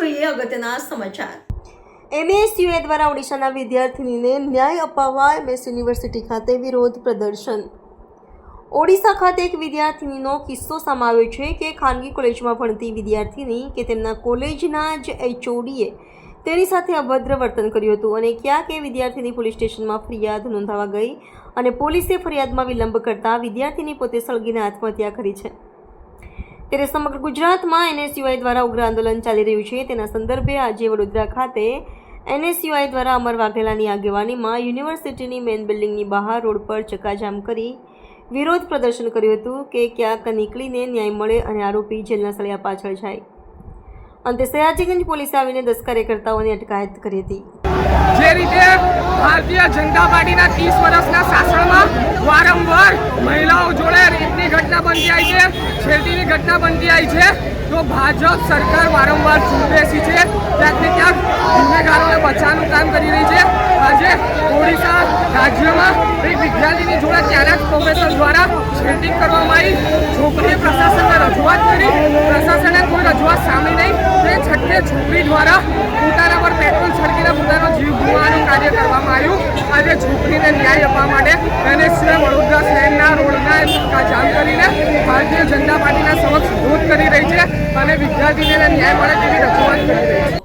જોઈએ અગત્યના સમાચાર। એમએસયુએ દ્વારા ઓડિશાના વિદ્યાર્થીનીને ન્યાય અપાવવા એમએસ યુનિવર્સિટી ખાતે વિરોધ પ્રદર્શન। ઓડિશા ખાતે એક વિદ્યાર્થીનીનો કિસ્સો સામે આવ્યો છે કે ખાનગી કોલેજમાં ભણતી વિદ્યાર્થીની કે તેમના કોલેજના જ એચઓડીએ તેની સાથે અભદ્ર વર્તન કર્યું હતું અને ક્યાંક એ વિદ્યાર્થીની પોલીસ સ્ટેશનમાં ફરિયાદ નોંધાવા ગઈ અને પોલીસે ફરિયાદમાં વિલંબ કરતા વિદ્યાર્થીની પોતે સળગીને આત્મહત્યા કરી છે। ત્યારે સમગ્ર ગુજરાતમાં એનએસયુઆઈ દ્વારા ઉગ્ર આંદોલન ચાલી રહ્યું છે। તેના સંદર્ભે આજે વડોદરા ખાતે એનએસયુઆઈ દ્વારા અમર વાઘેલાની આગેવાનીમાં યુનિવર્સિટીની મેઇન બિલ્ડિંગની બહાર રોડ પર ચક્કાજામ કરી વિરોધ પ્રદર્શન કર્યું હતું કે ક્યાંક નીકળીને ન્યાય મળે અને આરોપી જેલના સળિયા પાછળ જાય। અંતે સયાજીગંજ પોલીસે આવીને 10 કાર્યકર્તાઓની અટકાયત કરી હતી। જે રીતે ભારતીય જનતા પાર્ટીના 30 વર્ષના શાસનમાં વારંવાર મહિલાઓ જોડે રેપની ઘટના બનતી આવી છે, છેડતીની ઘટના બનતી આવી છે, તો ભાજપ સરકાર વારંવાર ચૂપ બેસી છે, ક્યાંક ને ક્યાંક ગુનેગારોને બચાવવાનું કામ કરી રહી છે। આજે ઓડિશા રાજ્યમાં એક વિદ્યાર્થીની જોડે ત્યાંના જ પ્રોફેસર દ્વારા છેડતી કરવામાં આવી। છોકરીએ પ્રશાસનને રજૂઆત કરી, પ્રશાસને કોઈ રજૂઆત સાંભળી નહીં। તે છઠ્ઠે છોકરી દ્વારા પોતાના પર પેટ્રોલ છડકીને પોતાનો જીવ ગુમાવવાનું કાર્ય કરવામાં આવ્યું। આજે છોકરીને ન્યાય આપવા માટે એનએસયુઆઈ વડોદરા શહેરના રોડના ચક્કાજામ કરીને ભારતીય જનતા પાર્ટીના સમક્ષ વિરોધ કરી રહી છે અને વિદ્યાર્થીને ન્યાય મળે તેવી રજૂઆત કરી રહી છે।